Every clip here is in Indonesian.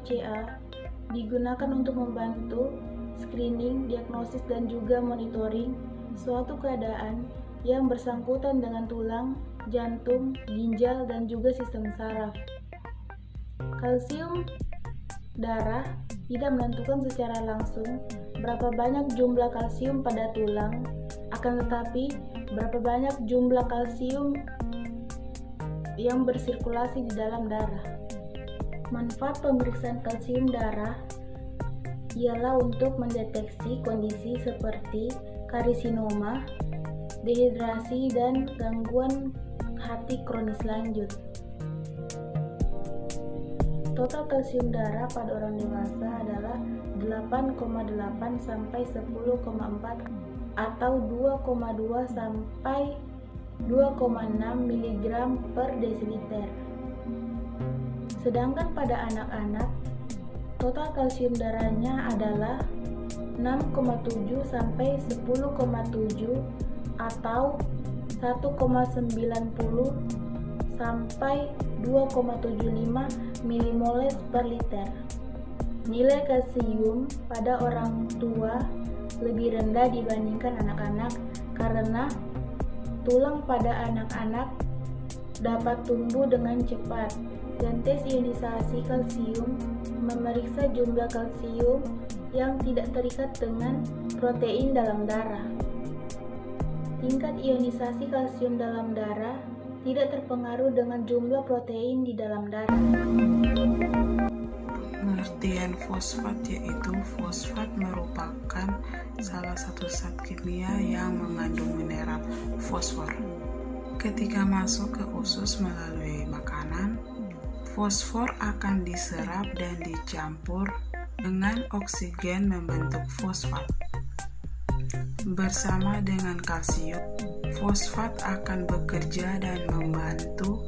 CA digunakan untuk membantu screening, diagnosis, dan juga monitoring suatu keadaan yang bersangkutan dengan tulang, jantung, ginjal, dan juga sistem saraf. Kalsium darah tidak menentukan secara langsung berapa banyak jumlah kalsium pada tulang, akan tetapi berapa banyak jumlah kalsium yang bersirkulasi di dalam darah. Manfaat pemeriksaan kalsium darah ialah untuk mendeteksi kondisi seperti karisinoma, dehidrasi, dan gangguan hati kronis lanjut. Total kalsium darah pada orang dewasa adalah 8,8 sampai 10,4 atau 2,2 sampai 2,6 mg per desiliter. Sedangkan pada anak-anak, total kalsium darahnya adalah 6,7 sampai 10,7 atau 1,90 sampai 2,75 milimoles per liter. Nilai kalsium pada orang tua lebih rendah dibandingkan anak-anak karena tulang pada anak-anak dapat tumbuh dengan cepat, dan tes ionisasi kalsium memeriksa jumlah kalsium yang tidak terikat dengan protein dalam darah. Tingkat ionisasi kalsium dalam darah tidak terpengaruh dengan jumlah protein di dalam darah. Pengertian fosfat yaitu fosfat merupakan salah satu zat kimia yang mengandung mineral fosfor. Ketika masuk ke usus melalui makanan, fosfor akan diserap dan dicampur dengan oksigen membentuk fosfat. Bersama dengan kalsium, fosfat akan bekerja dan membantu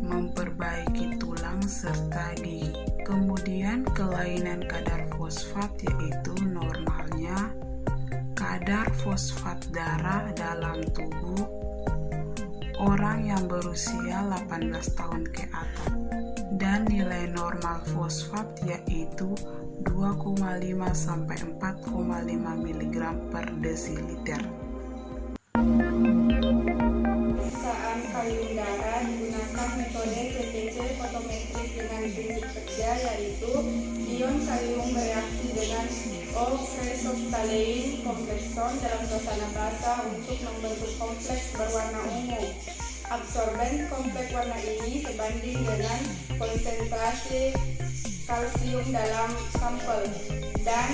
memperbaiki tulang serta gigi. Kemudian kelainan kadar fosfat yaitu normalnya kadar fosfat darah dalam tubuh orang yang berusia 18 tahun ke atas, dan nilai normal fosfat yaitu 2,5 sampai 4,5 mg per desiliter. Pemeriksaan kalium darah digunakan metode CTC fotometrik dengan prinsip kerja yaitu ion kalium bereaksi dengan O-cresoftalane komplekson dalam suasana basah untuk membentuk kompleks berwarna ungu. Absorben kompleks warna ini sebanding dengan konsentrasi kalsium dalam sampel, dan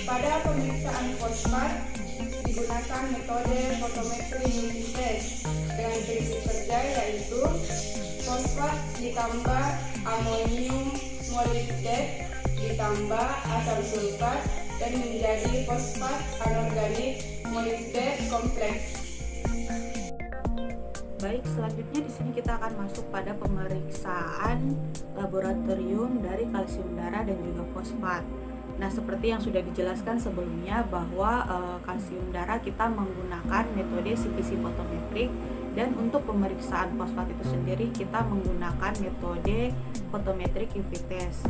pada pemeriksaan fosfat digunakan metode fotometri UV test dengan prinsip kerja yaitu fosfat ditambah amonium molibdet ditambah asam sulfat dan menjadi fosfat anorganik molibdet kompleks. Baik, selanjutnya di sini kita akan masuk pada pemeriksaan laboratorium dari kalsium darah dan juga fosfat. Nah, seperti yang sudah dijelaskan sebelumnya bahwa kalsium darah kita menggunakan metode CPC fotometrik, dan untuk pemeriksaan fosfat itu sendiri kita menggunakan metode fotometrik UV test.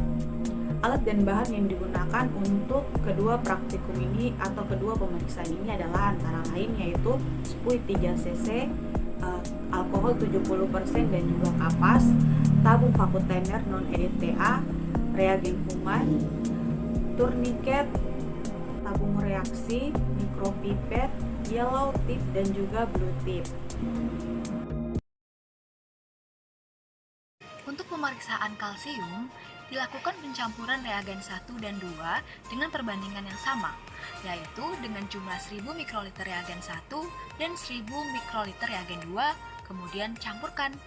Alat dan bahan yang digunakan untuk kedua praktikum ini atau kedua pemeriksaan ini adalah antara lain yaitu spuit 3 cc, alkohol 70% dan juga kapas, tabung vakuum non EDTA, reagen kuman, turniket, tabung reaksi, mikropipet, yellow tip dan juga blue tip. Untuk pemeriksaan kalsium, dilakukan pencampuran reagen 1 dan 2 dengan perbandingan yang sama, yaitu dengan jumlah 1000 mikroliter reagen 1 dan 1000 mikroliter reagen 2, kemudian campurkan.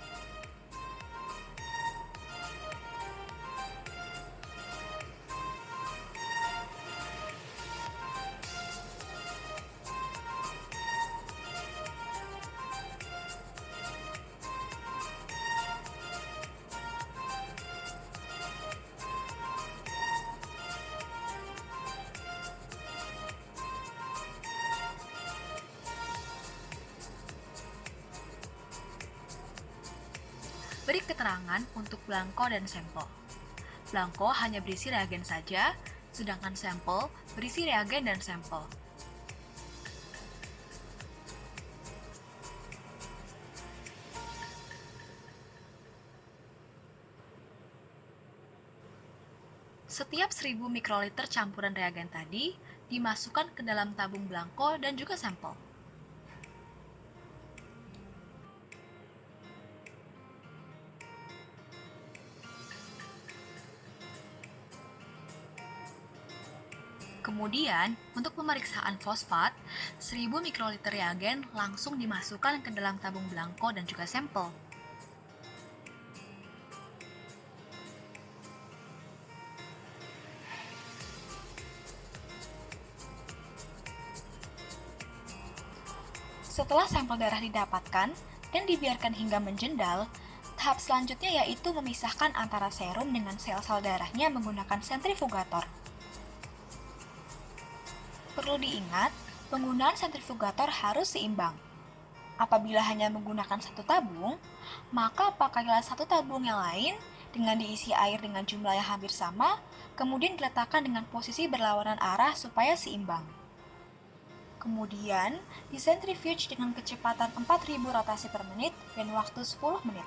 Memberi keterangan untuk belangko dan sampel. Belangko hanya berisi reagen saja, sedangkan sampel berisi reagen dan sampel. Setiap 1000 mikroliter campuran reagen tadi dimasukkan ke dalam tabung belangko dan juga sampel. Kemudian, untuk pemeriksaan fosfat, 1000 mikroliter reagen langsung dimasukkan ke dalam tabung belangko dan juga sampel. Setelah sampel darah didapatkan dan dibiarkan hingga menjendal, tahap selanjutnya yaitu memisahkan antara serum dengan sel-sel darahnya menggunakan sentrifugator. Perlu diingat, penggunaan sentrifugator harus seimbang. Apabila hanya menggunakan satu tabung, maka pakailah satu tabung yang lain dengan diisi air dengan jumlah yang hampir sama, kemudian diletakkan dengan posisi berlawanan arah supaya seimbang. Kemudian, disentrifuge dengan kecepatan 4000 rotasi per menit dan waktu 10 menit.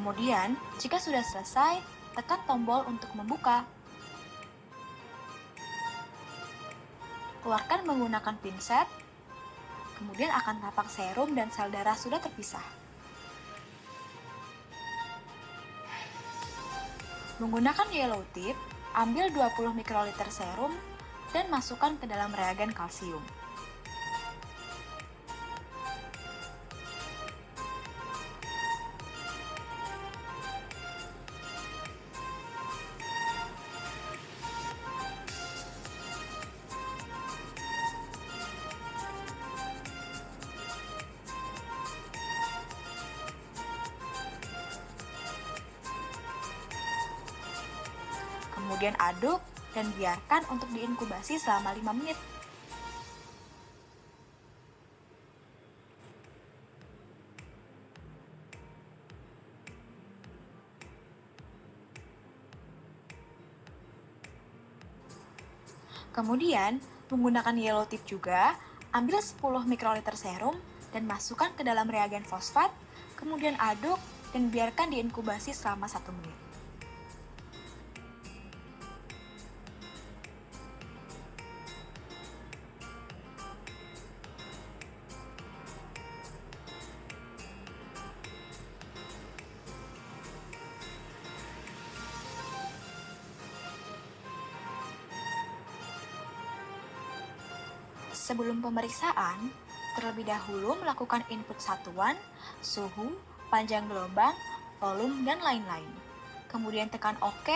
Kemudian, jika sudah selesai, tekan tombol untuk membuka. Keluarkan menggunakan pinset, kemudian akan tampak serum dan sel darah sudah terpisah. Menggunakan yellow tip, ambil 20 mikroliter serum dan masukkan ke dalam reagen kalsium. Kemudian aduk dan biarkan untuk diinkubasi selama 5 menit. Kemudian, menggunakan yellow tip juga, ambil 10 mikroliter serum dan masukkan ke dalam reagen fosfat, kemudian aduk dan biarkan diinkubasi selama 1 menit. Sebelum pemeriksaan, terlebih dahulu melakukan input satuan, suhu, panjang gelombang, volume, dan lain-lain. Kemudian tekan OK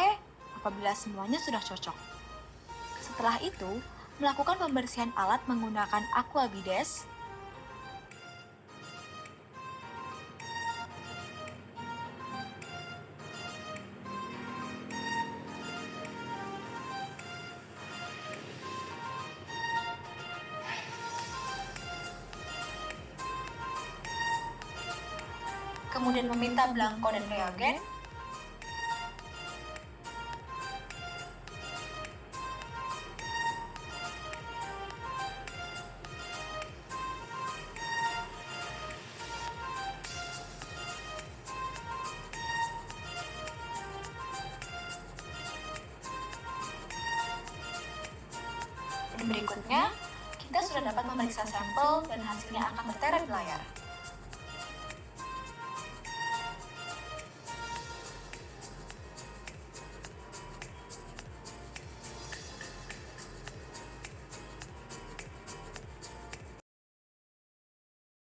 apabila semuanya sudah cocok. Setelah itu, melakukan pembersihan alat menggunakan aqua bides, kemudian meminta belangko dan reagen, dan berikutnya kita sudah dapat memeriksa sampel dan hasilnya akan tertera di layar.